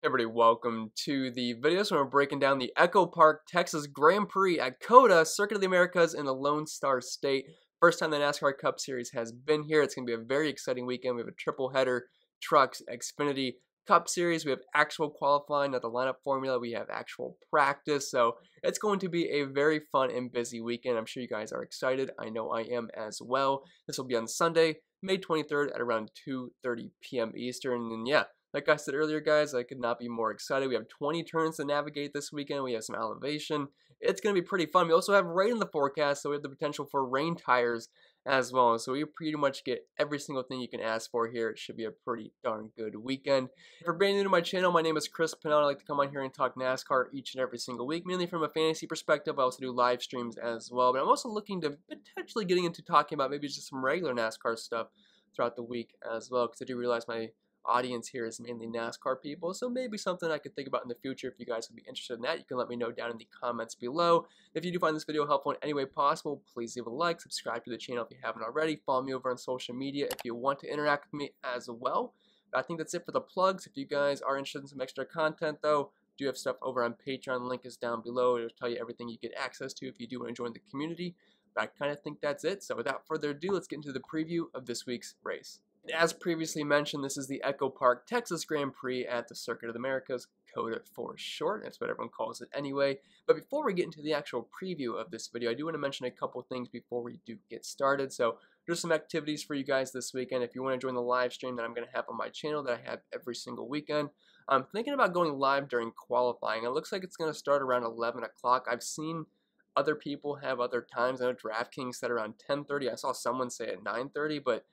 Everybody, welcome to the video. So we're breaking down the EchoPark Texas Grand Prix at COTA, Circuit of the Americas in the Lone Star State. First time the NASCAR Cup Series has been here. It's going to be a very exciting weekend. We have a triple header, trucks, Xfinity Cup Series. We have actual qualifying at the lineup formula. We have actual practice. So it's going to be a very fun and busy weekend. I'm sure you guys are excited. I know I am as well. This will be on Sunday, May 23rd at around 2:30 p.m. Eastern. And yeah, like I said earlier, guys, I could not be more excited. We have 20 turns to navigate this weekend. We have some elevation. It's going to be pretty fun. We also have rain in the forecast, so we have the potential for rain tires as well. So we pretty much get every single thing you can ask for here. It should be a pretty darn good weekend. For being new to my channel, my name is Pennell. I like to come on here and talk NASCAR each and every single week, mainly from a fantasy perspective. I also do live streams as well. But I'm also looking to potentially getting into talking about maybe just some regular NASCAR stuff throughout the week as well, because I do realize my audience here is mainly NASCAR people, so maybe something I could think about in the future. If you guys would be interested in that, you can let me know down in the comments below. If you do find this video helpful in any way possible, please leave a like, subscribe to the channel if you haven't already, follow me over on social media if you want to interact with me as well. I think that's it for the plugs. If you guys are interested in some extra content though, I do have stuff over on Patreon. Link is down below. It'll tell you everything you get access to if you do want to join the community. But I kind of think that's it. So without further ado, let's get into the preview of this week's race. As previously mentioned, this is the EchoPark Texas Grand Prix at the Circuit of the Americas, COTA for short. That's what everyone calls it anyway. But before we get into the actual preview of this video, I do want to mention a couple things before we do get started. So there's some activities for you guys this weekend. If you want to join the live stream that I'm going to have on my channel that I have every single weekend, I'm thinking about going live during qualifying. It looks like it's going to start around 11 o'clock. I've seen other people have other times. I know DraftKings said around 10:30. I saw someone say at 9:30, but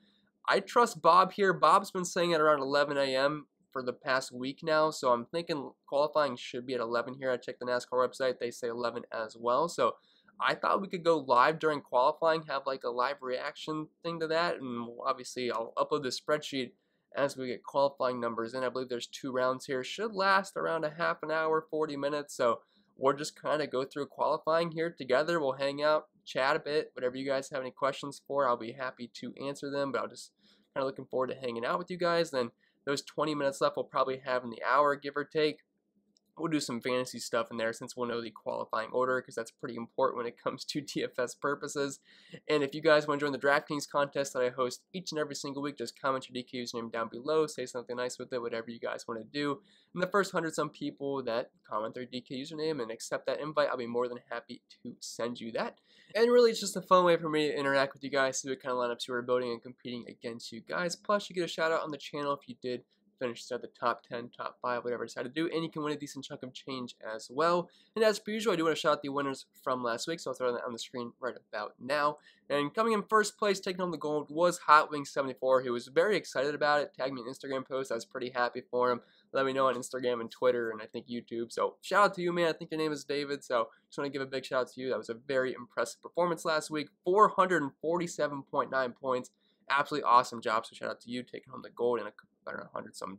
I trust Bob here. Bob's been saying at around 11 a.m. for the past week now, so I'm thinking qualifying should be at 11 here. I checked the NASCAR website. They say 11 as well, so I thought we could go live during qualifying, have like a live reaction thing to that, and obviously I'll upload the spreadsheet as we get qualifying numbers in. I believe there's 2 rounds here. Should last around a half an hour, 40 minutes, so we'll just kind of go through qualifying here together. We'll hang out, chat a bit. Whatever you guys have any questions for, I'll be happy to answer them, but I'll just kind of looking forward to hanging out with you guys. Then those 20 minutes left we'll probably have in the hour, give or take. We'll do some fantasy stuff in there since we'll know the qualifying order, because that's pretty important when it comes to DFS purposes. And if you guys want to join the DraftKings contest that I host each and every single week, just comment your DK username down below, say something nice with it, whatever you guys want to do. And the first 100-some people that comment their DK username and accept that invite, I'll be more than happy to send you that. And really, it's just a fun way for me to interact with you guys, see what kind of lineups you are building and competing against you guys. Plus, you get a shout out on the channel if you did finish at the top 10, top 5, whatever I decided to do, and you can win a decent chunk of change as well. And as per usual, I do want to shout out the winners from last week, so I'll throw that on the screen right about now. And coming in first place, taking home the gold, was Hot Wings 74. He was very excited about it, tagged me an Instagram post. I was pretty happy for him. Let me know on Instagram and Twitter, and I think YouTube. So shout out to you, man. I think your name is David, so just want to give a big shout out to you. That was a very impressive performance last week. 447.9 points. Absolutely awesome job, so shout out to you, taking home the gold and about $100-some.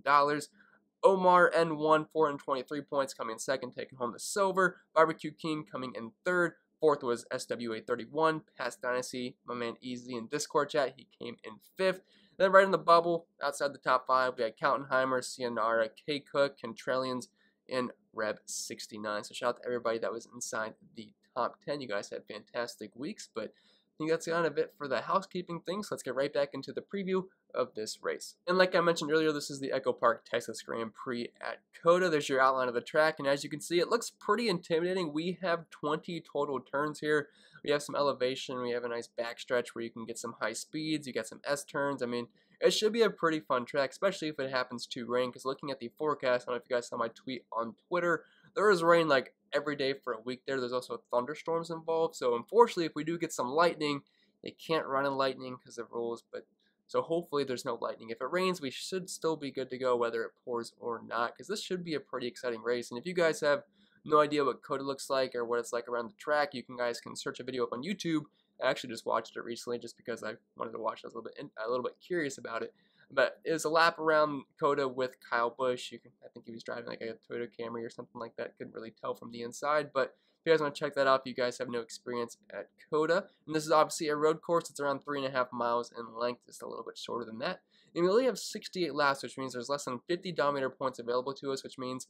Omar N1, 423 points, coming in second, taking home the silver. Barbecue King coming in third. Fourth was SWA31, Past Dynasty, my man Easy in Discord chat. He came in fifth. Then right in the bubble, outside the top 5, we had Kaltenheimer, Cianara, K Cook, Contralians, and Reb69. So shout out to everybody that was inside the top 10. You guys had fantastic weeks, but I think that's kind of it for the housekeeping things. Let's get right back into the preview of this race. And like I mentioned earlier, this is the EchoPark Texas Grand Prix at COTA. There's your outline of the track, and as you can see, it looks pretty intimidating. We have 20 total turns here. We have some elevation. We have a nice backstretch where you can get some high speeds. You got some S-turns. I mean, it should be a pretty fun track, especially if it happens to rain, because looking at the forecast, I don't know if you guys saw my tweet on Twitter, there is rain like every day for a week there. There's also thunderstorms involved, so unfortunately, if we do get some lightning, it can't run in lightning because of rules, but so hopefully there's no lightning. If it rains, we should still be good to go whether it pours or not, because this should be a pretty exciting race. And if you guys have no idea what COTA looks like or what it's like around the track, you guys can search a video up on YouTube. I actually just watched it recently just because I wanted to watch it. I was a little bit curious about it. But it was a lap around COTA with Kyle Busch. I think he was driving like a Toyota Camry or something like that. Couldn't really tell from the inside, but if you guys want to check that out, if you guys have no experience at COTA. And this is obviously a road course. It's around 3.5 miles in length, just a little bit shorter than that. And we only have 68 laps, which means there's less than 50 Dominator points available to us, which means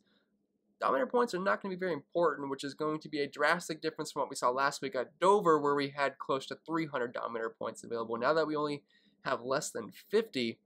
Dominator points are not going to be very important, which is going to be a drastic difference from what we saw last week at Dover, where we had close to 300 Dominator points available. Now that we only have less than 50,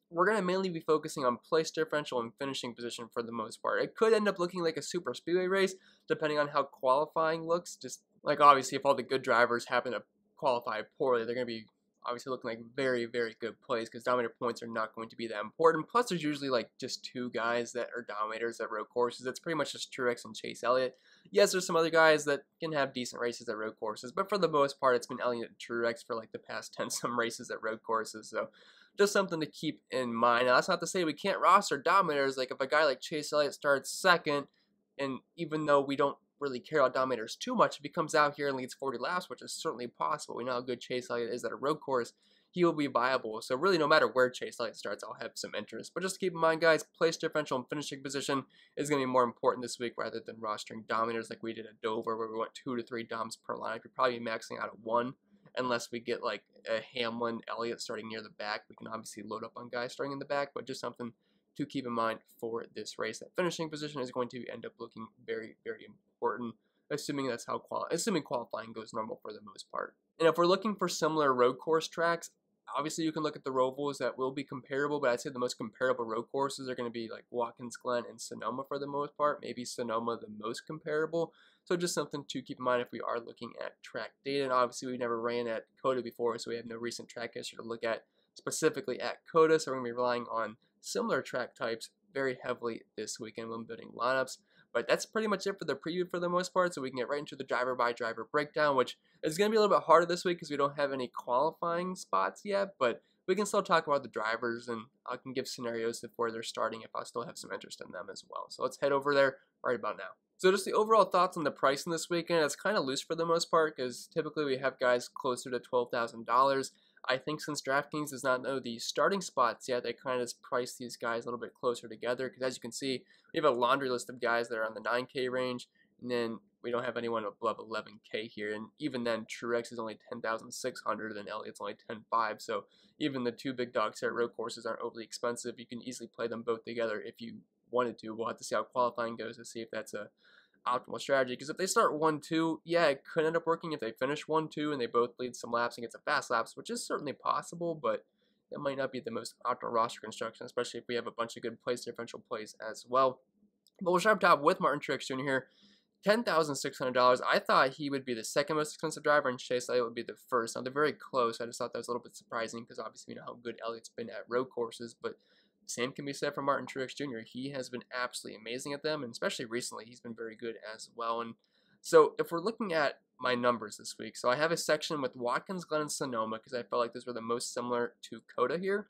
we're going to mainly be focusing on place differential and finishing position for the most part. It could end up looking like a super speedway race, depending on how qualifying looks. Just like obviously, if all the good drivers happen to qualify poorly, they're going to be obviously looking like very, very good plays because Dominator points are not going to be that important. Plus, there's usually like just two guys that are Dominators at road courses. It's pretty much just Truex and Chase Elliott. Yes, there's some other guys that can have decent races at road courses, but for the most part, it's been Elliott and Truex for like the past 10-some races at road courses. So just something to keep in mind. Now, that's not to say we can't roster Dominators. Like if a guy like Chase Elliott starts second, and even though we don't really care about Dominators too much, if he comes out here and leads 40 laps, which is certainly possible, we know how good Chase Elliott is at a road course, he will be viable. So really, no matter where Chase Elliott starts, I'll have some interest. But just keep in mind, guys, place differential and finishing position is going to be more important this week rather than rostering Dominators like we did at Dover, where we went 2 to 3 Doms per line. We're probably maxing out at 1, unless we get like a Hamlin, Elliott starting near the back. We can obviously load up on guys starting in the back, but just something to keep in mind for this race. That finishing position is going to end up looking very, very important, assuming that's how qualifying goes normal for the most part. And if we're looking for similar road course tracks, obviously you can look at the Rovals that will be comparable, but I'd say the most comparable road courses are going to be like Watkins Glen and Sonoma for the most part. Maybe Sonoma the most comparable. So just something to keep in mind if we are looking at track data. And obviously we never ran at COTA before, so we have no recent track history to look at specifically at COTA. So we're going to be relying on similar track types very heavily this weekend when building lineups. But that's pretty much it for the preview for the most part, so we can get right into the driver-by-driver breakdown, which is going to be a little bit harder this week because we don't have any qualifying spots yet, but we can still talk about the drivers, and I can give scenarios of where they're starting if I still have some interest in them as well. So let's head over there right about now. So just the overall thoughts on the pricing this weekend. It's kind of loose for the most part because typically we have guys closer to $12,000. I think since DraftKings does not know the starting spots yet, they kind of just price these guys a little bit closer together. Because as you can see, we have a laundry list of guys that are on the 9K range, and then we don't have anyone above 11K here. And even then, Truex is only 10,600, and Elliott's only 10,500. So even the two big dogs here at road courses aren't overly expensive. You can easily play them both together if you wanted to. We'll have to see how qualifying goes to see if that's a optimal strategy, because if they start 1-2, yeah, it could end up working if they finish 1-2 and they both lead some laps and get some fast laps, which is certainly possible, but that might not be the most optimal roster construction, especially if we have a bunch of good place differential plays as well. But we'll start up top with Martin Truex Jr. here. $10,600. I thought he would be the second most expensive driver and Chase Elliott would be the first. Now, they're very close. I just thought that was a little bit surprising because obviously we know how good Elliott's been at road courses, but same can be said for Martin Truex Jr. He has been absolutely amazing at them, and especially recently, he's been very good as well. And so if we're looking at my numbers this week, so I have a section with Watkins Glen and Sonoma because I felt like those were the most similar to COTA here.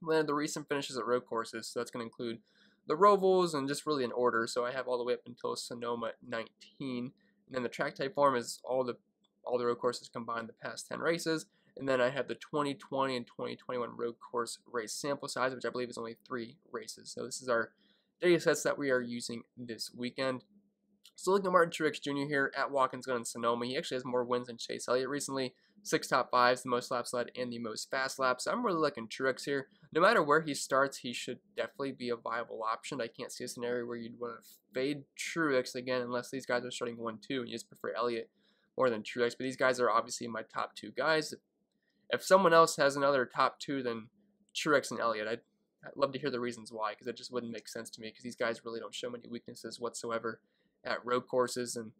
Then the recent finishes at road courses, so that's going to include the Rovals and just really in order. So I have all the way up until Sonoma 19, and then the track type form is all the road courses combined the past 10 races. And then I have the 2020 and 2021 road course race sample size, which I believe is only 3 races. So this is our data sets that we are using this weekend. So looking at Martin Truex Jr. here at Watkins Glen and Sonoma, he actually has more wins than Chase Elliott recently. 6 top 5s, the most laps led, and the most fast laps. So I'm really liking Truex here. No matter where he starts, he should definitely be a viable option. I can't see a scenario where you'd want to fade Truex again unless these guys are starting 1-2 and you just prefer Elliott more than Truex. But these guys are obviously my top 2 guys. If someone else has another top 2 than Truex and Elliott, I'd love to hear the reasons why, because it just wouldn't make sense to me, because these guys really don't show many weaknesses whatsoever at road courses. And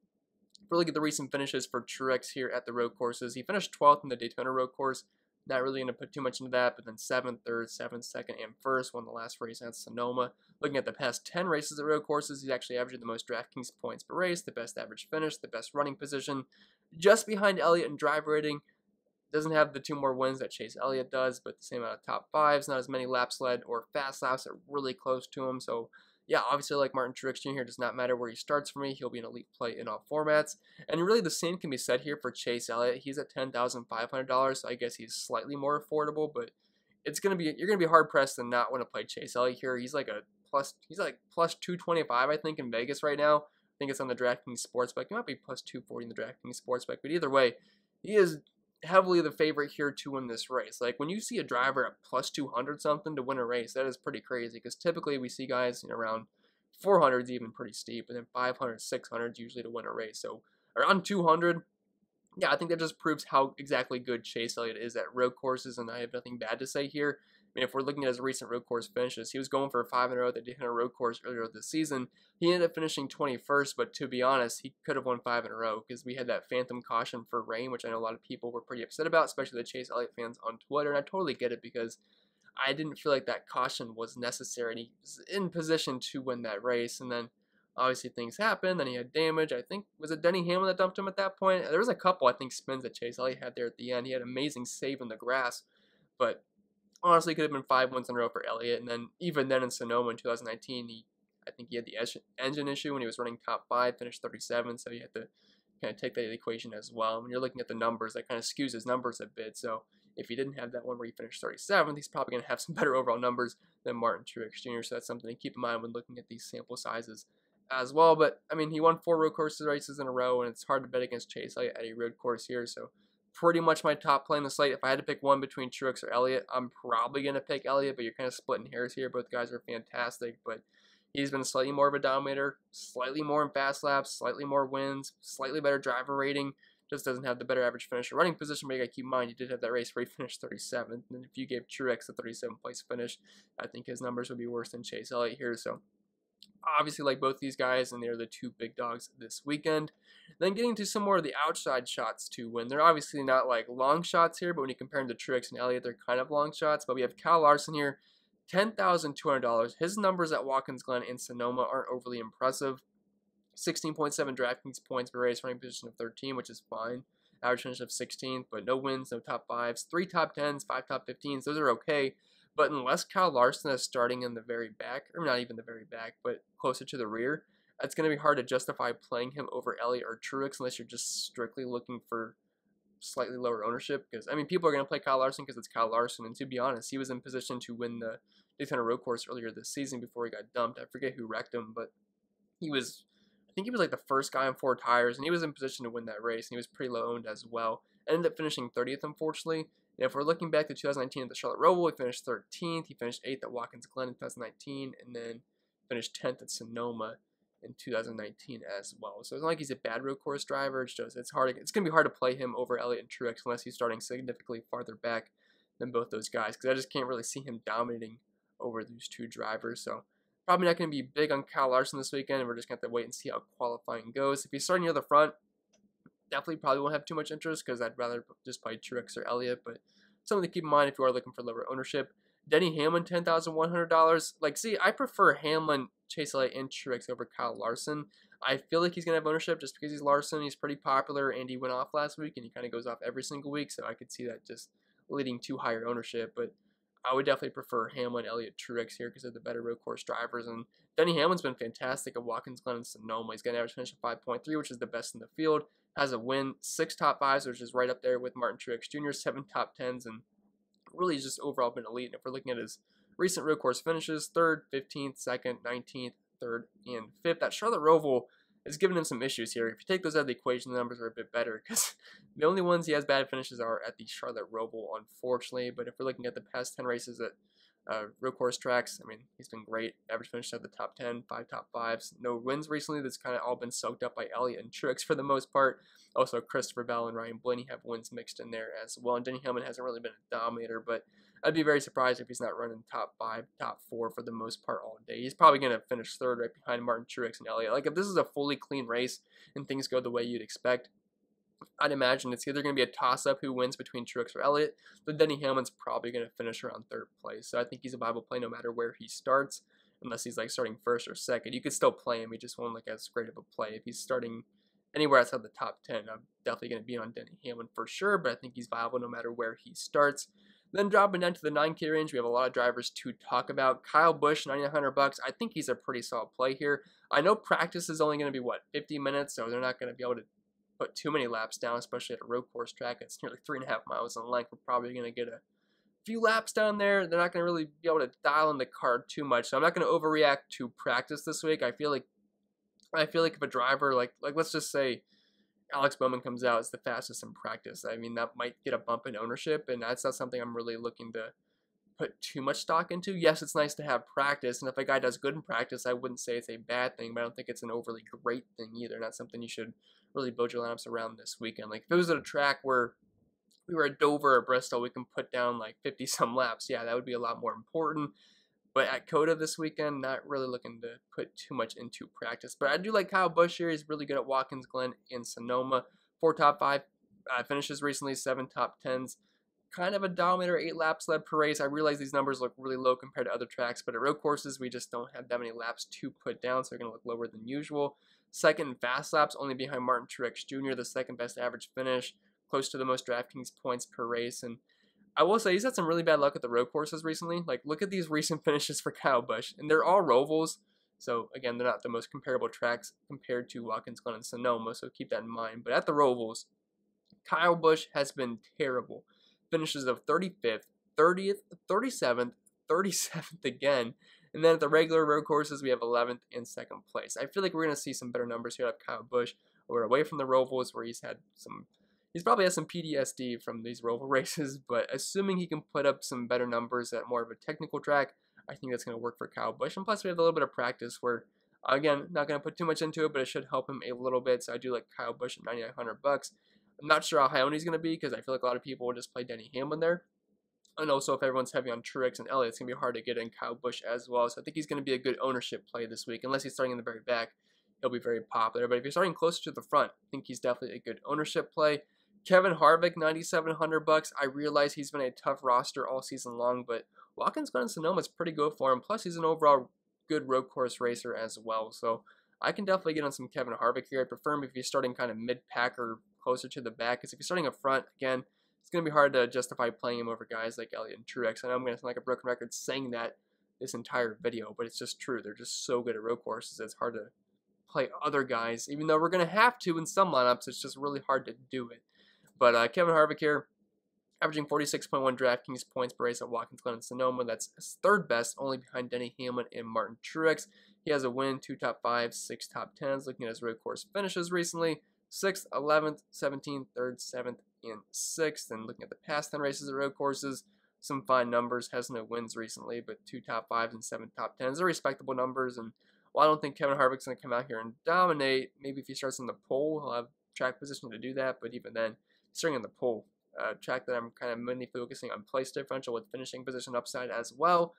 if we look at the recent finishes for Truex here at the road courses, he finished 12th in the Daytona road course. Not really going to put too much into that, but then 7th, 3rd, 7th, 2nd, and 1st, won the last race at Sonoma. Looking at the past 10 races at road courses, he's actually averaging the most DraftKings points per race, the best average finish, the best running position, just behind Elliott in drive rating. Doesn't have the 2 more wins that Chase Elliott does, but the same amount of top 5s, not as many laps led or fast laps that are really close to him. So yeah, obviously like Martin Truex Jr. does not matter where he starts for me. He'll be an elite play in all formats. And really the same can be said here for Chase Elliott. He's at $10,500, so I guess he's slightly more affordable, but you're gonna be hard pressed to not want to play Chase Elliott here. He's like plus 225, I think, in Vegas right now. I think it's on the DraftKings Sportsbook. He might be plus 240 in the DraftKings Sportsbook, but either way, he is heavily the favorite here to win this race. Like when you see a driver at plus 200 something to win a race, that is pretty crazy because typically we see guys around 400s even pretty steep, and then 500, 600s usually to win a race. So around 200, yeah, I think that just proves how exactly good Chase Elliott is at road courses, and I have nothing bad to say here. I mean, if we're looking at his recent road course finishes, he was going for a 5 in a row that did hit a road course earlier this season. He ended up finishing 21st, but to be honest, he could have won 5 in a row because we had that phantom caution for rain, which I know a lot of people were pretty upset about, especially the Chase Elliott fans on Twitter, and I totally get it because I didn't feel like that caution was necessary, and he was in position to win that race, and then obviously things happened, then he had damage. I think, was it Denny Hamlin that dumped him at that point? There was a couple, I think, spins that Chase Elliott had there at the end. He had an amazing save in the grass, but honestly, it could have been 5 wins in a row for Elliott. And then even then in Sonoma in 2019, I think he had the engine issue when he was running top 5, finished 37, so you had to kind of take that into the equation as well. When you're looking at the numbers, that kind of skews his numbers a bit. So if he didn't have that one where he finished 37th, he's probably going to have some better overall numbers than Martin Truex Jr. So that's something to keep in mind when looking at these sample sizes as well. But I mean, he won 4 road course races in a row, and it's hard to bet against Chase Elliott at a road course here. So pretty much my top play in the slate. If I had to pick one between Truex or Elliott, I'm probably going to pick Elliott, but you're kind of splitting hairs here. Both guys are fantastic, but he's been slightly more of a dominator, slightly more in fast laps, slightly more wins, slightly better driver rating. Just doesn't have the better average finish or running position, but you got to keep in mind, you did have that race where he finished 37th, and if you gave Truex a 37th place finish, I think his numbers would be worse than Chase Elliott here. So obviously like both these guys, and they're the 2 big dogs this weekend. Then getting to some more of the outside shots to win. They're obviously not like long shots here, but when you compare them to Truex and Elliott, they're kind of long shots. But we have Kyle Larson here, $10,200. His numbers at Watkins Glen and Sonoma aren't overly impressive. 16.7 DraftKings points per race, running position of 13, which is fine. Average finish of 16th, but no wins, no top 5s, 3 top 10s, 5 top 15s. Those are okay. But unless Kyle Larson is starting in the very back, or not even the very back, but closer to the rear, it's going to be hard to justify playing him over Elliott or Truex unless you're just strictly looking for slightly lower ownership. Because, I mean, people are going to play Kyle Larson because it's Kyle Larson. And to be honest, he was in position to win the Daytona road course earlier this season before he got dumped. I forget who wrecked him, but I think he was like the first guy on 4 tires, and he was in position to win that race, and he was pretty low owned as well. Ended up finishing 30th, unfortunately. And if we're looking back to 2019 at the Charlotte Roval, he finished 13th. He finished 8th at Watkins Glen in 2019, and then finished 10th at Sonoma in 2019 as well. So it's not like he's a bad road course driver. It's just it's going to be hard to play him over Elliott and Truex unless he's starting significantly farther back than both those guys, because I just can't really see him dominating over these 2 drivers. So probably not going to be big on Kyle Larson this weekend, and we're just going to have to wait and see how qualifying goes. If he's starting near the front, definitely probably won't have too much interest because I'd rather just play Truex or Elliott, but something to keep in mind if you are looking for lower ownership. Denny Hamlin, $10,100. Like, see, I prefer Hamlin, Chase Elliott, and Truex over Kyle Larson. I feel like he's going to have ownership just because he's Larson. He's pretty popular, and he went off last week, and he kind of goes off every single week, so I could see that just leading to higher ownership. But I would definitely prefer Hamlin, Elliott, Truex here because they're the better road course drivers. And Denny Hamlin's been fantastic at Watkins Glen and Sonoma. He's got an average finish of 5.3, which is the best in the field. Has a win, 6 top 5s, which is right up there with Martin Truex Jr., 7 top 10s, and really just overall been elite. And if we're looking at his recent road course finishes, 3rd, 15th, 2nd, 19th, 3rd, and 5th, that Charlotte Roval is giving him some issues here. If you take those out of the equation, the numbers are a bit better because the only ones he has bad finishes are at the Charlotte Roval, unfortunately. But if we're looking at the past 10 races at road course tracks, I mean, he's been great. Average finish at the top 10, 5 top 5s. No wins recently. That's kind of all been soaked up by Elliott and Truex for the most part. Also, Christopher Bell and Ryan Blaney have wins mixed in there as well. And Denny Hamlin hasn't really been a dominator, but I'd be very surprised if he's not running top 5, top 4 for the most part all day. He's probably going to finish 3rd right behind Martin Truex and Elliott. Like, if this is a fully clean race and things go the way you'd expect, I'd imagine it's either going to be a toss-up who wins between Truex or Elliott, but Denny Hamlin's probably going to finish around 3rd place. So I think he's a viable play no matter where he starts, unless he's like starting 1st or 2nd. You could still play him, he just won't look as great of a play. If he's starting anywhere outside the top 10, I'm definitely going to be on Denny Hamlin for sure, but I think he's viable no matter where he starts. Then dropping down to the 9K range, we have a lot of drivers to talk about. Kyle Busch, $9,900. I think he's a pretty solid play here. I know practice is only going to be, 50 minutes, so they're not going to be able to put too many laps down, especially at a road course track. It's nearly 3.5 miles in length. We're probably going to get a few laps down there. They're not going to really be able to dial in the car too much, so I'm not going to overreact to practice this week. I feel like if a driver, like let's just say, Alex Bowman comes out as the fastest in practice. I mean, that might get a bump in ownership, and that's not something I'm really looking to put too much stock into. Yes, it's nice to have practice, and if a guy does good in practice, I wouldn't say it's a bad thing, but I don't think it's an overly great thing either. Not something you should really build your lineups around this weekend. Like, if it was at a track where we were at Dover or Bristol, we can put down like 50-some laps. Yeah, that would be a lot more important. But at COTA this weekend, not really looking to put too much into practice. But I do like Kyle Busch here. He's really good at Watkins Glen and Sonoma. 4 top 5 finishes recently, 7 top 10s. Kind of a dominator, 8 laps led per race. I realize these numbers look really low compared to other tracks, but at road courses, we just don't have that many laps to put down, so they're going to look lower than usual. Second in fast laps, only behind Martin Truex Jr., the second best average finish, close to the most DraftKings points per race. And I will say he's had some really bad luck at the road courses recently. Like, look at these recent finishes for Kyle Busch, and they're all Rovals. So, again, they're not the most comparable tracks compared to Watkins Glen and Sonoma, so keep that in mind. But at the Rovals, Kyle Busch has been terrible. Finishes of 35th, 30th, 37th, 37th again. And then at the regular road courses, we have 11th and 2nd place. I feel like we're going to see some better numbers here at Kyle Busch. We're away from the Rovals where he's probably has some PTSD from these Roval races, but assuming he can put up some better numbers at more of a technical track, I think that's going to work for Kyle Busch. And plus, we have a little bit of practice where, again, not going to put too much into it, but it should help him a little bit. So I do like Kyle Busch at $9,900. I'm not sure how high owned he's going to be because I feel like a lot of people will just play Denny Hamlin there. And also, if everyone's heavy on Truex and Elliott, it's going to be hard to get in Kyle Busch as well. So I think he's going to be a good ownership play this week. Unless he's starting in the very back, he'll be very popular. But if you're starting closer to the front, I think he's definitely a good ownership play. Kevin Harvick, $9,700. I realize he's been a tough roster all season long, but Watkins Glen and Sonoma is pretty good for him. Plus, he's an overall good road course racer as well. So I can definitely get on some Kevin Harvick here. I prefer him if you're starting kind of mid-pack or closer to the back. Because if you're starting up front, again, it's going to be hard to justify playing him over guys like Elliott and Truex. I know I'm going to sound like a broken record saying that this entire video, but it's just true. They're just so good at road courses. It's hard to play other guys. Even though we're going to have to in some lineups, it's just really hard to do it. But Kevin Harvick here, averaging 46.1 DraftKings points per race at Watkins Glen and Sonoma. That's his third best, only behind Denny Hamlin and Martin Truex. He has a win, 2 top 5s, 6 top 10s. Looking at his road course finishes recently, 6th, 11th, 17th, 3rd, 7th, and 6th. And looking at the past 10 races at road courses, some fine numbers. Has no wins recently, but 2 top 5s and 7 top 10s. They're respectable numbers. And while I don't think Kevin Harvick's going to come out here and dominate, maybe if he starts in the pole, he'll have track position to do that. But even then, starting in the pole, track that I'm kind of mainly focusing on place differential with finishing position upside as well,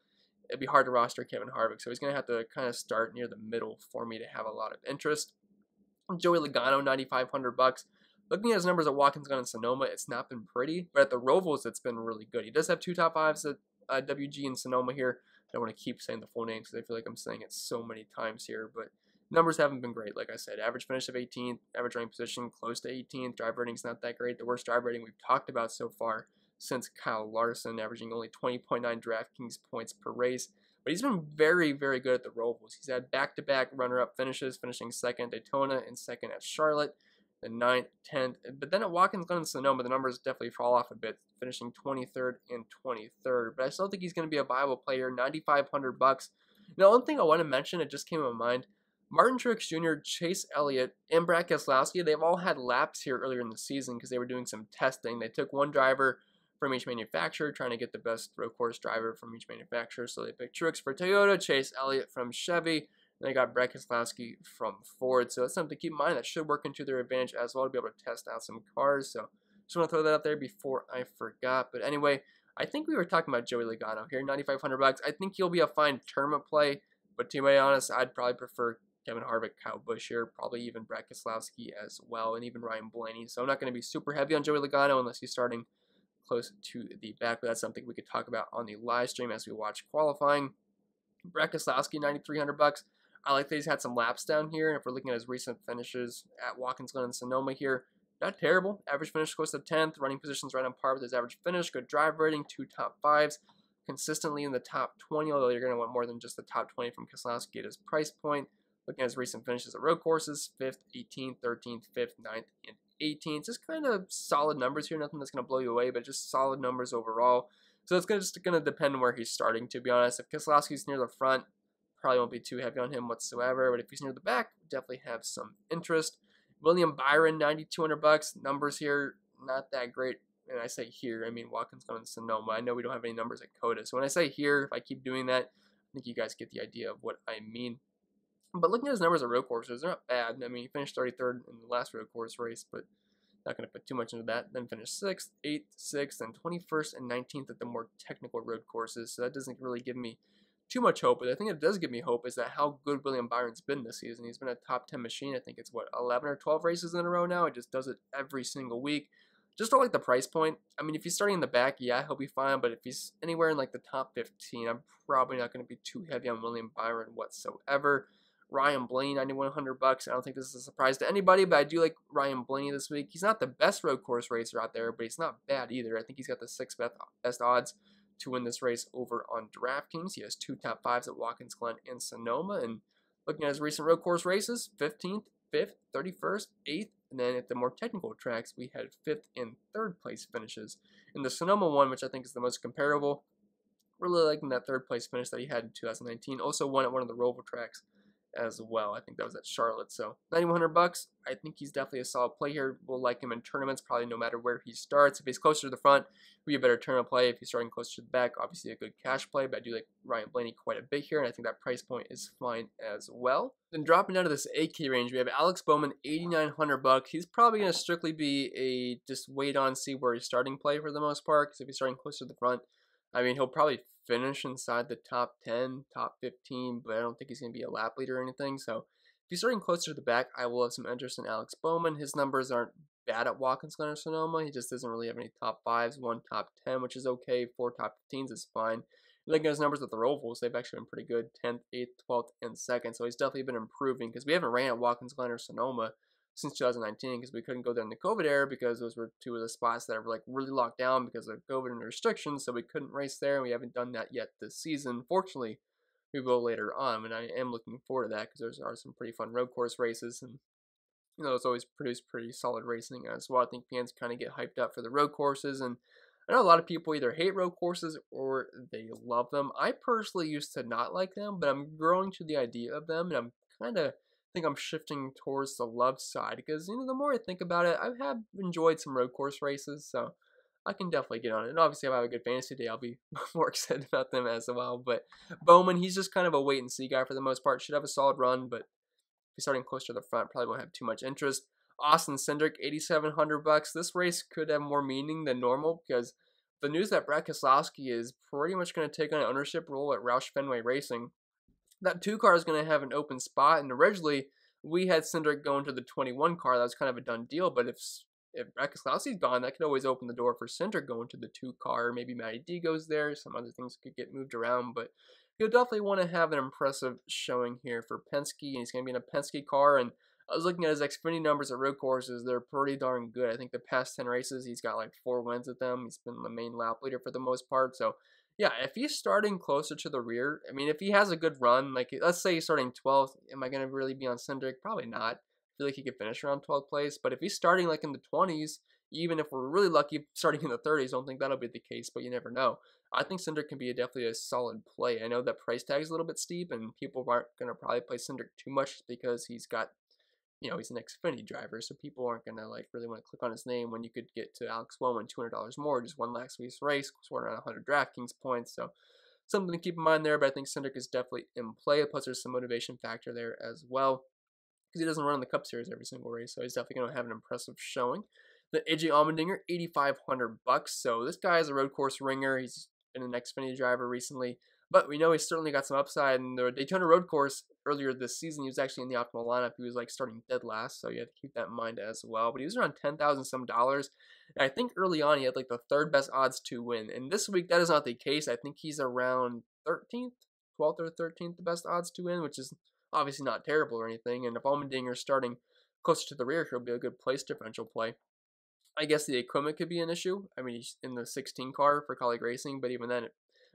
it'd be hard to roster Kevin Harvick. So he's going to have to kind of start near the middle for me to have a lot of interest. Joey Logano, $9,500. Looking at his numbers at Watkins Glen and Sonoma, it's not been pretty, but at the Rovals, it's been really good. He does have 2 top 5s at WG and Sonoma here. I don't want to keep saying the full names because I feel like I'm saying it so many times here, but numbers haven't been great. Like I said, average finish of 18th, average running position close to 18th. Drive rating's not that great. The worst drive rating we've talked about so far since Kyle Larson, averaging only 20.9 DraftKings points per race. But he's been very, very good at the Rovals. He's had back-to-back runner-up finishes, finishing 2nd at Daytona and 2nd at Charlotte, the 9th, 10th. But then at Watkins Glen and Sonoma, the numbers definitely fall off a bit, finishing 23rd and 23rd. But I still think he's going to be a viable player, $9,500. Now, one thing I want to mention, it just came to my mind, Martin Truex Jr., Chase Elliott, and Brad Keselowski, they've all had laps here earlier in the season because they were doing some testing. They took one driver from each manufacturer, trying to get the best road course driver from each manufacturer. So they picked Truex for Toyota, Chase Elliott from Chevy, and they got Brad Keselowski from Ford. So that's something to keep in mind. That should work into their advantage as well to be able to test out some cars. So just want to throw that out there before I forgot. But anyway, I think we were talking about Joey Logano here, $9,500. I think he'll be a fine tournament play, but to be honest, I'd probably prefer Kevin Harvick, Kyle Busch here, probably even Brad Keselowski as well, and even Ryan Blaney. So I'm not going to be super heavy on Joey Logano unless he's starting close to the back, but that's something we could talk about on the live stream as we watch qualifying. Brad Keselowski, $9,300. I like that he's had some laps down here, and if we're looking at his recent finishes at Watkins Glen and Sonoma here, not terrible. Average finish close to 10th, running positions right on par with his average finish, good drive rating, 2 top 5s, consistently in the top 20, although you're going to want more than just the top 20 from Keselowski at his price point. Looking at his recent finishes at road courses, 5th, 18th, 13th, 5th, 9th, and 18th. Just kind of solid numbers here. Nothing that's going to blow you away, but just solid numbers overall. So it's just going to depend on where he's starting, to be honest. If Keselowski's near the front, probably won't be too heavy on him whatsoever. But if he's near the back, definitely have some interest. William Byron, 9,200 bucks. Numbers here, not that great. And I say here, I mean Watkins Glen and Sonoma. I know we don't have any numbers at COTA. So when I say here, if I keep doing that, I think you guys get the idea of what I mean. But looking at his numbers at road courses, they're not bad. I mean, he finished 33rd in the last road course race, but not going to put too much into that. Then finished 6th, 8th, 6th, and 21st and 19th at the more technical road courses. So that doesn't really give me too much hope. But the thing that does give me hope is that how good William Byron's been this season. He's been a top 10 machine. I think it's, 11 or 12 races in a row now. He just does it every single week. Just don't like the price point. I mean, if he's starting in the back, yeah, he'll be fine. But if he's anywhere in like the top 15, I'm probably not going to be too heavy on William Byron whatsoever. Ryan Blaney, 9,100 bucks. I don't think this is a surprise to anybody, but I do like Ryan Blaney this week. He's not the best road course racer out there, but he's not bad either. I think he's got the 6th best odds to win this race over on DraftKings. He has 2 top 5s at Watkins Glen and Sonoma. And looking at his recent road course races, 15th, 5th, 31st, 8th, and then at the more technical tracks, we had 5th and 3rd place finishes. In the Sonoma one, which I think is the most comparable, really liking that 3rd place finish that he had in 2019. Also won at one of the Roval tracks as well. I think that was at Charlotte. So 9,100 bucks. I think he's definitely a solid play here. We'll like him in tournaments, probably no matter where he starts. If he's closer to the front, he'll be a better tournament play. If he's starting closer to the back, obviously a good cash play. But I do like Ryan Blaney quite a bit here, and I think that price point is fine as well. Then dropping down to this 8K range, we have Alex Bowman, 8,900 bucks. He's probably going to strictly be a just wait on, see where he's starting play for the most part. Because if he's starting closer to the front, I mean, he'll probably finish inside the top 10, top 15, but I don't think he's going to be a lap leader or anything. So if he's starting closer to the back, I will have some interest in Alex Bowman. His numbers aren't bad at Watkins Glen or Sonoma. He just doesn't really have any top 5s, 1 top 10, which is okay. 4 top 15s is fine. Looking at his numbers at the Rovals, they've actually been pretty good, 10th, 8th, 12th, and 2nd. So he's definitely been improving because we haven't ran at Watkins Glen or Sonoma since 2019 because we couldn't go there in the COVID era because those were 2 of the spots that were like really locked down because of COVID and restrictions, so we couldn't race there, and we haven't done that yet this season. Fortunately, we will later on, and I am looking forward to that because there are some pretty fun road course races, and you know, it's always produced pretty solid racing as well. I think fans kind of get hyped up for the road courses, and I know a lot of people either hate road courses or they love them. I personally used to not like them, but I'm growing to the idea of them, and I'm kind of think I'm shifting towards the love side because, you know, the more I think about it, I have enjoyed some road course races, so I can definitely get on it. And obviously, if I have a good fantasy day, I'll be more excited about them as well. But Bowman, he's just kind of a wait and see guy for the most part. Should have a solid run, but if he's starting closer to the front, probably won't have too much interest. Austin Cindric, 8,700 bucks. This race could have more meaning than normal because the news that Brad Keselowski is pretty much going to take on an ownership role at Roush Fenway Racing. That 2 car is going to have an open spot, and originally we had Cindric going to the 21 car. That was kind of a done deal, but if Brad Keselowski's gone, that could always open the door for Cindric going to the 2 car. Maybe Matty D goes there. Some other things could get moved around, but you'll definitely want to have an impressive showing here for Penske, and he's going to be in a Penske car. And I was looking at his Xfinity numbers at road courses. They're pretty darn good. I think the past 10 races, he's got like 4 wins at them. He's been the main lap leader for the most part, so yeah, if he's starting closer to the rear, I mean, if he has a good run, like let's say he's starting 12th, am I going to really be on Cindric? Probably not. I feel like he could finish around 12th place, but if he's starting like in the 20s, even if we're really lucky starting in the 30s, I don't think that'll be the case, but you never know. I think Cindric can be definitely a solid play. I know that price tag is a little bit steep, and people aren't going to probably play Cindric too much because he's got, you know, he's an Xfinity driver, so people aren't going to like really want to click on his name when you could get to Alex Bowman $200 more, just one last week's race, scoring around 100 DraftKings points. So something to keep in mind there, but I think Cindric is definitely in play. Plus, there's some motivation factor there as well because he doesn't run in the Cup Series every single race, so he's definitely going to have an impressive showing. The AJ Allmendinger, 8,500 bucks. So this guy is a road course ringer. He's been an Xfinity driver recently. But we know he's certainly got some upside. In the Daytona road course earlier this season, he was actually in the optimal lineup. He was like starting dead last, so you have to keep that in mind as well. But he was around $10,000 some dollars. And I think early on he had like the 3rd best odds to win. And this week that is not the case. I think he's around 13th, 12th or 13th the best odds to win, which is obviously not terrible or anything. And if Allmendinger's starting closer to the rear, he'll be a good place differential play. I guess the equipment could be an issue. I mean, he's in the 16 car for colleague racing, but even then,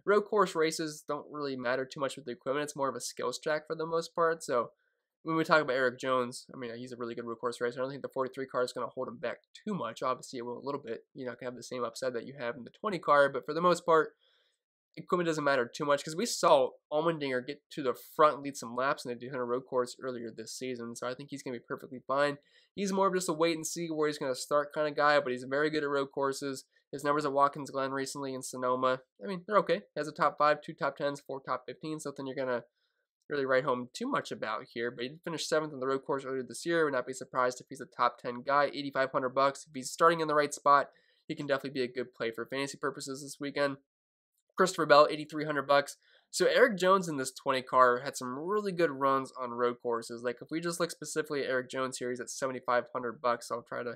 road course races don't really matter too much with the equipment. It's more of a skills track for the most part. So when we talk about Eric Jones, I mean, he's a really good road course racer. I don't think the 43 car is going to hold him back too much. Obviously, it will a little bit. You're not going to have the same upside that you have in the 20 car, but for the most part, equipment doesn't matter too much because we saw Allmendinger get to the front and lead some laps in the Daytona road course earlier this season, so I think he's going to be perfectly fine. He's more of just a wait and see where he's going to start kind of guy, but he's very good at road courses. His numbers at Watkins Glen recently in Sonoma, I mean, they're okay. He has a top 5, 2 top 10s, 4 top 15s, something you're going to really write home too much about here, but he did finish 7th on the road course earlier this year. Would not be surprised if he's a top 10 guy, $8,500. If he's starting in the right spot, he can definitely be a good play for fantasy purposes this weekend. Christopher Bell, $8,300. So Eric Jones in this 20 car had some really good runs on road courses. Like if we just look specifically at Eric Jones here, he's at $7,500. I'll try to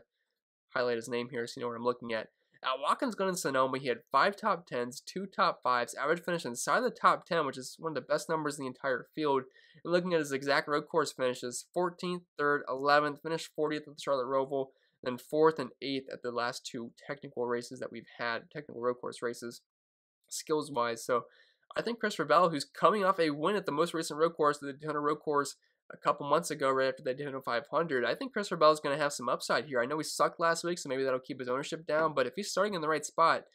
highlight his name here so you know what I'm looking at. At Watkins Glen and Sonoma, he had 5 top 10s, 2 top 5s, average finish inside the top 10, which is one of the best numbers in the entire field. And looking at his exact road course finishes, 14th, 3rd, 11th, finished 40th at the Charlotte Roval, then 4th and 8th at the last 2 technical races that we've had, technical road course races, skills-wise. So I think Christopher Bell, who's coming off a win at the most recent road course, the Daytona road course, a couple months ago, right after the Daytona 500. I think Christopher Bell is going to have some upside here. I know he sucked last week, so maybe that'll keep his ownership down. But if he's starting in the right spot,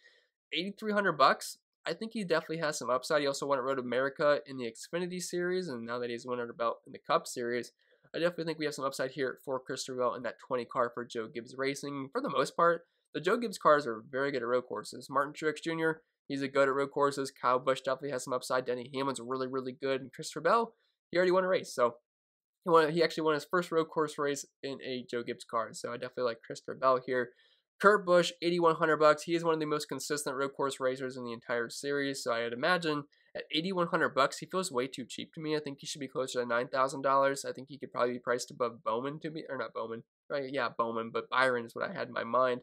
$8,300, I think he definitely has some upside. He also won at Road America in the Xfinity Series, and now that he's won under belt in the Cup Series, I definitely think we have some upside here for Christopher Bell in that 20 car for Joe Gibbs Racing. For the most part, the Joe Gibbs cars are very good at road courses. Martin Truex Jr., he's a good at road courses. Kyle Busch definitely has some upside. Denny Hamlin's really, really good. And Christopher Bell, he already won a race, so he actually won his first road course race in a Joe Gibbs car, so I definitely like Christopher Bell here. Kurt Busch, $8,100. He is one of the most consistent road course racers in the entire series, so I'd imagine at $8,100, he feels way too cheap to me. I think he should be closer to $9,000. I think he could probably be priced above Bowman to me, or not Bowman, right? Yeah, Bowman, but Byron is what I had in my mind.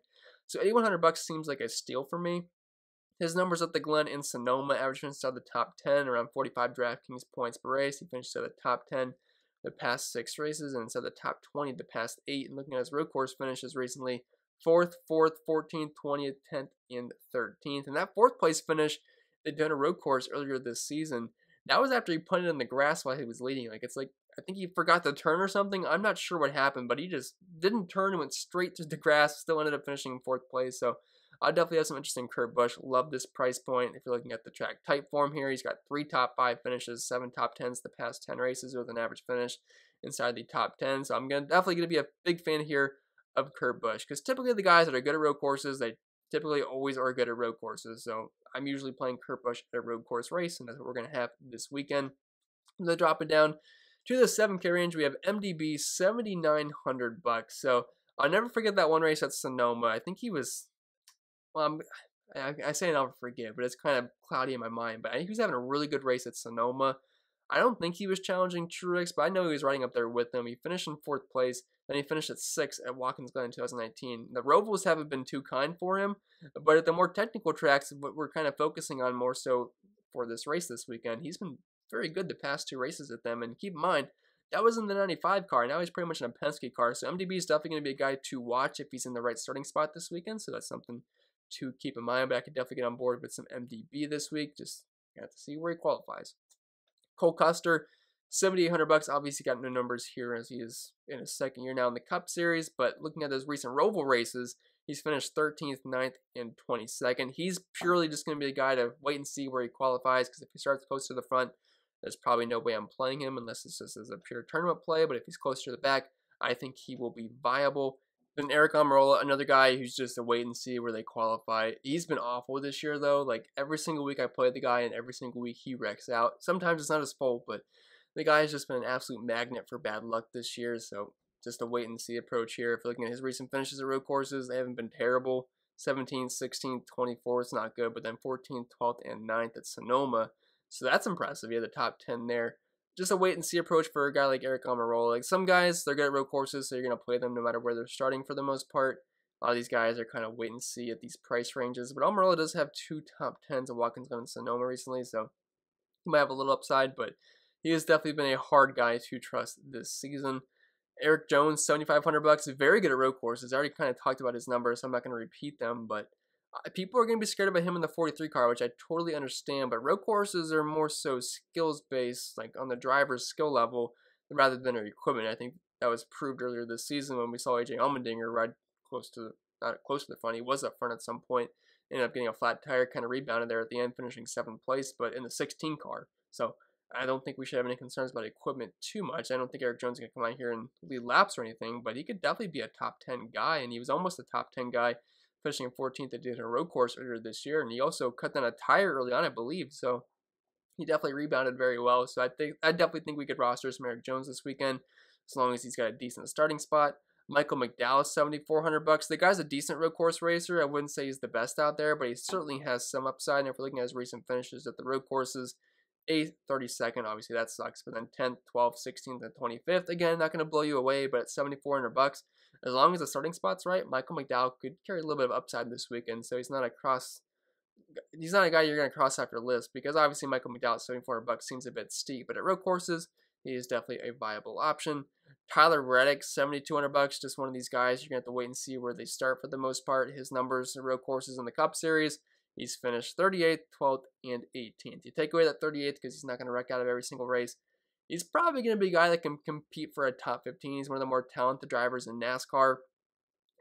So $8,100 seems like a steal for me. His numbers at the Glen in Sonoma, average inside the top 10, around 45 DraftKings points per race. He finished at the top 10 the past 6 races and inside the top 20 the past 8. And looking at his road course finishes recently, 4th, 14th, 20th, 10th, and 13th. And that 4th place finish they did a road course earlier this season. That was after he punted in the grass while he was leading. Like, it's like, I think he forgot to turn or something. I'm not sure what happened, but he just didn't turn and went straight to the grass. Still ended up finishing in 4th place. So I definitely have some interest in Kurt Busch. Love this price point. If you're looking at the track type form here, he's got 3 top 5 finishes, 7 top 10s the past 10 races with an average finish inside the top 10. So I'm definitely going to be a big fan here of Kurt Busch, because typically the guys that are good at road courses, they typically always are good at road courses. So I'm usually playing Kurt Busch at a road course race, and that's what we're going to have this weekend. So dropping down to the 7K range, we have MDB, $7,900. So I'll never forget that one race at Sonoma. I think he was, well, I say I'll forget, but it's kind of cloudy in my mind. But I think he was having a really good race at Sonoma. I don't think he was challenging Truex, but I know he was riding up there with them. He finished in 4th place, then he finished at 6th at Watkins Glen in 2019. The Rovals haven't been too kind for him, but at the more technical tracks, what we're kind of focusing on more so for this race this weekend, he's been very good the past 2 races at them. And keep in mind, that was in the 95 car. Now he's pretty much in a Penske car. So MDB is definitely going to be a guy to watch if he's in the right starting spot this weekend. So that's something to keep in mind. But I could definitely get on board with some MDB this week. Just have to see where he qualifies. Cole Custer, $7,800. Obviously got no numbers here as he is in his 2nd year now in the Cup Series. But looking at those recent Roval races, he's finished 13th, 9th, and 22nd. He's purely just going to be a guy to wait and see where he qualifies, because if he starts close to the front, there's probably no way I'm playing him unless it's just as a pure tournament play. But if he's closer to the back, I think he will be viable. Then Eric Almirola, another guy who's just a wait and see where they qualify. He's been awful this year, though. Like, every single week I play the guy, and every single week he wrecks out. Sometimes it's not his fault, but the guy has just been an absolute magnet for bad luck this year. So just a wait and see approach here. If you're looking at his recent finishes at road courses, they haven't been terrible. 17th, 16th, 24th is not good, but then 14th, 12th, and 9th at Sonoma. So that's impressive. He had the top 10 there. Just a wait and see approach for a guy like Eric Almirola. Like, some guys, they're good at road courses, so you're going to play them no matter where they're starting for the most part. A lot of these guys are kind of wait and see at these price ranges. But Almirola does have 2 top 10s at Watkins Glen and Sonoma recently, so he might have a little upside, but he has definitely been a hard guy to trust this season. Eric Jones, $7,500, very good at road courses. I already kind of talked about his numbers, so I'm not going to repeat them, but people are going to be scared about him in the 43 car, which I totally understand, but road courses are more so skills-based, like on the driver's skill level, rather than their equipment. I think that was proved earlier this season when we saw AJ Allmendinger ride not close to the front. He was up front at some point ended up getting a flat tire, kind of rebounded there at the end, finishing 7th place, but in the 16 car. So I don't think we should have any concerns about equipment too much. I don't think Eric Jones is going to come out here and lead laps or anything, but he could definitely be a top 10 guy, and he was almost a top 10 guy, finishing in 14th at Daytona Road Course earlier this year, and he also cut down a tire early on, I believe. So he definitely rebounded very well. So I definitely think we could roster some Eric Jones this weekend, as long as he's got a decent starting spot. Michael McDowell, $7,400. The guy's a decent road course racer. I wouldn't say he's the best out there, but he certainly has some upside. And if we're looking at his recent finishes at the road courses, 8th, 32nd, obviously that sucks. But then 10th, 12th, 16th, and 25th. Again, not going to blow you away, but at $7,400, as long as the starting spot's right, Michael McDowell could carry a little bit of upside this weekend. So he's not a guy you're going to cross off your list, because obviously Michael McDowell at $7,400 seems a bit steep, but at road courses, he is definitely a viable option. Tyler Reddick, $7,200, just one of these guys. You're going to have to wait and see where they start for the most part. His numbers at road courses in the Cup Series, he's finished 38th, 12th, and 18th. You take away that 38th because he's not going to wreck out of every single race. He's probably going to be a guy that can compete for a top 15. He's one of the more talented drivers in NASCAR.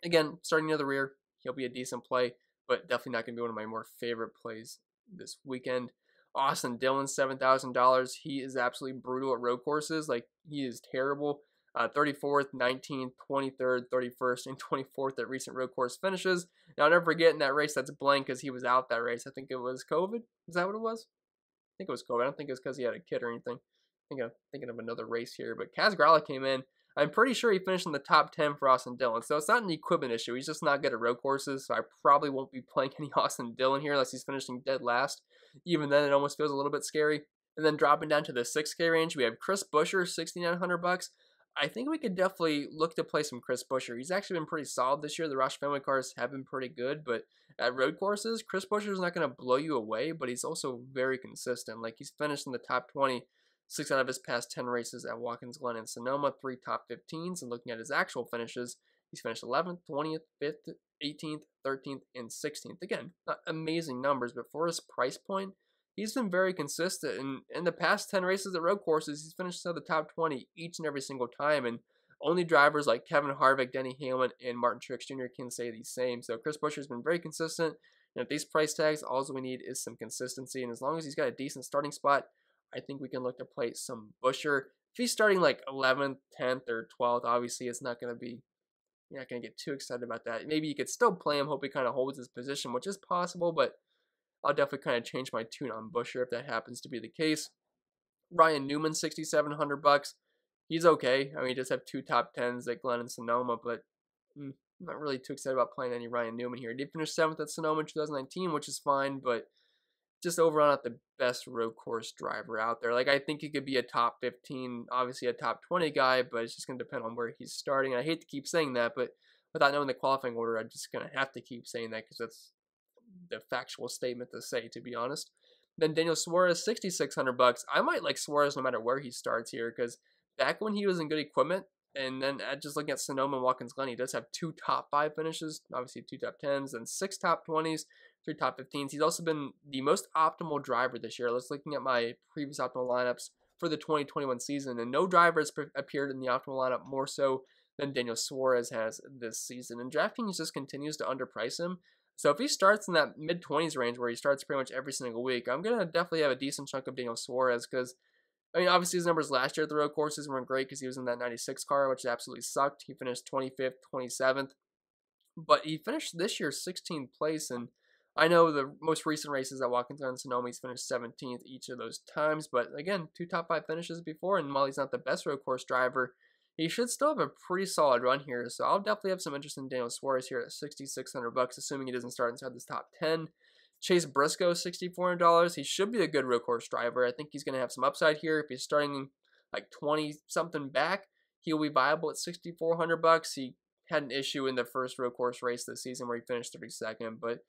Again, starting near the rear, he'll be a decent play, but definitely not going to be one of my more favorite plays this weekend. Austin Dillon, $7,000. He is absolutely brutal at road courses. Like, he is terrible. 34th, 19th, 23rd, 31st, and 24th at recent road course finishes. Now, I'll never forget in that race, that's blank because he was out that race. I think it was COVID. Is that what it was? I think it was COVID. I don't think it was because he had a kid or anything. I think I'm thinking of another race here. But Kaz Grala came in. I'm pretty sure he finished in the top 10 for Austin Dillon. So it's not an equipment issue. He's just not good at road courses. So I probably won't be playing any Austin Dillon here unless he's finishing dead last. Even then, it almost feels a little bit scary. And then dropping down to the 6K range, we have Chris Buescher, $6,900. I think we could definitely look to play some Chris Buescher. He's actually been pretty solid this year. The Roush family cars have been pretty good, but at road courses, Chris Buescher is not going to blow you away, but he's also very consistent. Like, he's finished in the top 20 6 out of his past 10 races at Watkins Glen and Sonoma, 3 top 15s. And looking at his actual finishes, he's finished 11th, 20th, 5th, 18th, 13th, and 16th. Again, not amazing numbers, but for his price point, he's been very consistent. And in the past 10 races at road courses, he's finished in the top 20 each and every single time. And only drivers like Kevin Harvick, Denny Hamlin, and Martin Truex Jr. can say the same. So Chris Buescher has been very consistent. And at these price tags, all we need is some consistency. And as long as he's got a decent starting spot, I think we can look to play some Buescher. If he's starting like 11th, 10th, or 12th, obviously it's not going to be, you're not going to get too excited about that. Maybe you could still play him, hope he kind of holds his position, which is possible, but I'll definitely kind of change my tune on Buescher if that happens to be the case. Ryan Newman, $6,700. He's okay. I mean, he does have 2 top 10s at Glen and Sonoma, but I'm not really too excited about playing any Ryan Newman here. He did finish 7th at Sonoma in 2019, which is fine, but just overall not the best road course driver out there. Like, I think he could be a top 15, obviously a top 20 guy, but it's just going to depend on where he's starting. And I hate to keep saying that, but without knowing the qualifying order, I'm just going to have to keep saying that because that's the factual statement to say, to be honest. Then Daniel Suarez, $6,600. I might like Suarez no matter where he starts here, because back when he was in good equipment, and then just looking at Sonoma and Watkins Glen, he does have 2 top 5 finishes, obviously 2 top 10s, and 6 top 20s, 3 top 15s. He's also been the most optimal driver this year. Let's looking at my previous optimal lineups for the 2021 season, and no driver has appeared in the optimal lineup more so than Daniel Suarez has this season. And DraftKings just continues to underprice him. So if he starts in that mid-20s range where he starts pretty much every single week, I'm going to definitely have a decent chunk of Daniel Suarez, because I mean, obviously his numbers last year at the road courses weren't great because he was in that 96 car, which absolutely sucked. He finished 25th, 27th, but he finished this year 16th place. And I know the most recent races at Watkins Glen and Sonoma, he's finished 17th each of those times. But again, 2 top 5 finishes before, and while he's not the best road course driver, he should still have a pretty solid run here. So I'll definitely have some interest in Daniel Suarez here at $6,600, assuming he doesn't start inside this top 10. Chase Briscoe, $6,400. He should be a good road course driver. I think he's going to have some upside here. If he's starting like 20-something back, he'll be viable at $6,400. He had an issue in the first road course race this season where he finished 32nd, but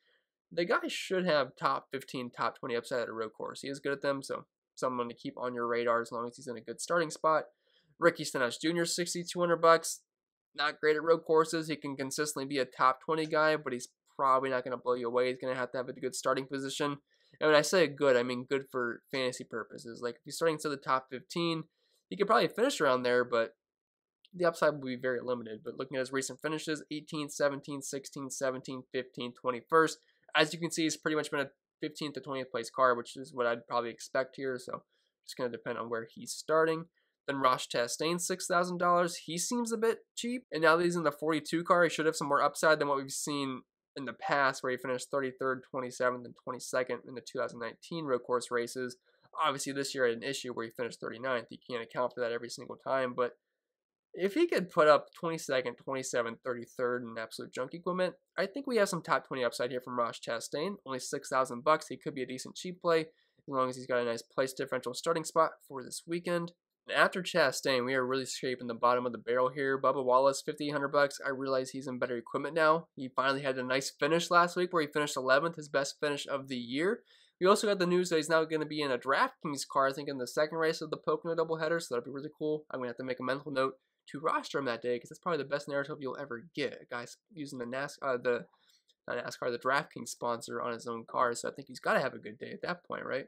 the guy should have top 15, top 20 upside at a road course. He is good at them, so someone to keep on your radar as long as he's in a good starting spot. Ricky Stenhouse Jr., $6,200. Not great at road courses. He can consistently be a top 20 guy, but he's probably not going to blow you away. He's going to have a good starting position. And when I say good, I mean good for fantasy purposes. Like, if he's starting to the top 15, he could probably finish around there, but the upside will be very limited. But looking at his recent finishes, 18th, 17th, 16th, 17th, 15th, 21st, As you can see, he's pretty much been a 15th to 20th place car, which is what I'd probably expect here. So just going to depend on where he's starting. Then Ross Chastain, $6,000. He seems a bit cheap. And now that he's in the 42 car, he should have some more upside than what we've seen in the past, where he finished 33rd, 27th, and 22nd in the 2019 road course races. Obviously, this year had an issue where he finished 39th. You can't account for that every single time, but if he could put up 22nd, 27th, 33rd in absolute junk equipment, I think we have some top 20 upside here from Ross Chastain. Only $6,000. He could be a decent cheap play as long as he's got a nice place differential starting spot for this weekend. And after Chastain, we are really scraping the bottom of the barrel here. Bubba Wallace, $5,800. I realize he's in better equipment now. He finally had a nice finish last week where he finished 11th, his best finish of the year. We also got the news that he's now going to be in a DraftKings car, I think in the second race of the Pocono doubleheader, so that'll be really cool. I'm going to have to make a mental note to roster him that day because that's probably the best narrative you'll ever get. A guy using the DraftKings sponsor on his own car, so I think he's got to have a good day at that point, right?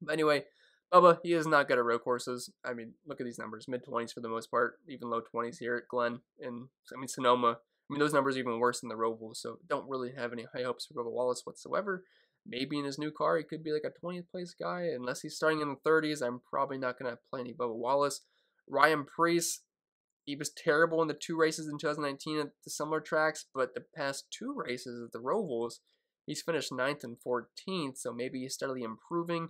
But anyway, Bubba, he is not good at road courses. I mean, look at these numbers, mid-20s for the most part, even low 20s here at Glen and Sonoma. I mean, those numbers are even worse than the Roval, so don't really have any high hopes for Bubba Wallace whatsoever. Maybe in his new car, he could be like a 20th place guy. Unless he's starting in the 30s, I'm probably not going to play any Bubba Wallace. Ryan Prix, he was terrible in the 2 races in 2019 at the similar tracks, but the past 2 races at the Rovals, he's finished 9th and 14th, so maybe he's steadily improving.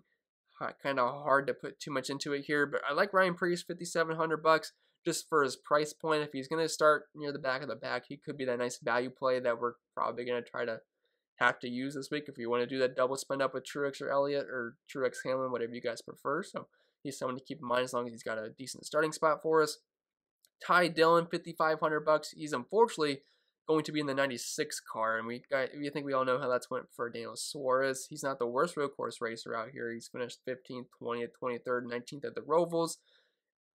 Kind of hard to put too much into it here, but I like Ryan Prix, $5,700 just for his price point. If he's going to start near the back of the pack, he could be that nice value play that we're probably going to try to have to use this week if you want to do that double spend up with Truex or Elliott or Truex Hamlin, whatever you guys prefer. So he's someone to keep in mind as long as he's got a decent starting spot for us. Ty Dillon, $5,500. He's unfortunately going to be in the 96 car, and we think we all know how that's went for Daniel Suarez. He's not the worst road course racer out here. He's finished 15th, 20th, 23rd, 19th at the Rovals.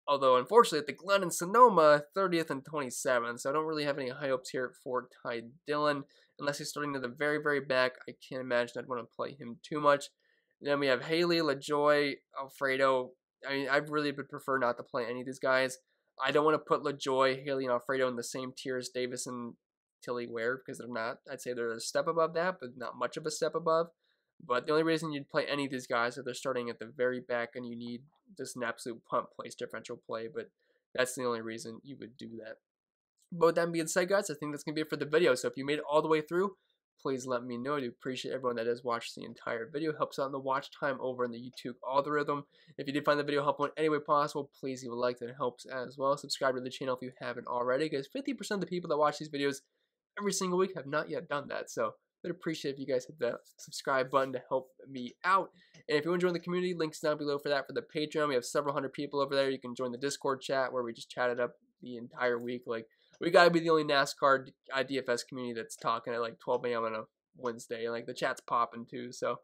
Although, unfortunately, at the Glen and Sonoma, 30th and 27th. So I don't really have any high hopes here for Ty Dillon. Unless he's starting to the very, very back, I can't imagine I'd want to play him too much. And then we have Haley, LaJoy, Alfredo. I mean, I really would prefer not to play any of these guys. I don't want to put LaJoy, Haley, and Alfredo in the same tier as Davis and Tilly Ware because they're not. I'd say they're a step above that, but not much of a step above. But the only reason you'd play any of these guys is if they're starting at the very back and you need just an absolute pump place differential play. But that's the only reason you would do that. But with that being said, guys, I think that's going to be it for the video. So if you made it all the way through, please let me know. I do appreciate everyone that has watched the entire video. It helps out in the watch time over in the YouTube algorithm. If you did find the video helpful in any way possible, please leave a like. That helps as well. Subscribe to the channel if you haven't already, because 50% of the people that watch these videos every single week have not yet done that. So I'd appreciate if you guys hit the subscribe button to help me out. And if you want to join the community, links down below for that for the Patreon. We have several hundred people over there. You can join the Discord chat where we just chatted up the entire week. Like, we gotta be the only NASCAR DFS community that's talking at like 12 a.m. on a Wednesday. Like, the chat's popping too. So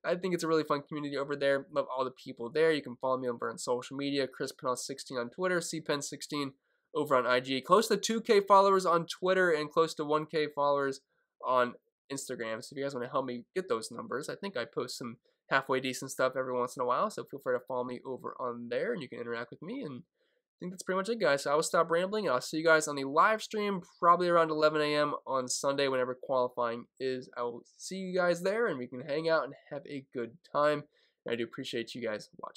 I think it's a really fun community over there. Love all the people there. You can follow me over on social media. Chris Pennell 16 on Twitter. CPen16 over on IG. Close to 2K followers on Twitter and close to 1K followers on Instagram. So if you guys want to help me get those numbers, I think I post some halfway decent stuff every once in a while. So feel free to follow me over on there and you can interact with me. And I think that's pretty much it, guys. So I will stop rambling and I'll see you guys on the live stream probably around 11 a.m. on Sunday whenever qualifying is. I will see you guys there and we can hang out and have a good time. And I do appreciate you guys watching.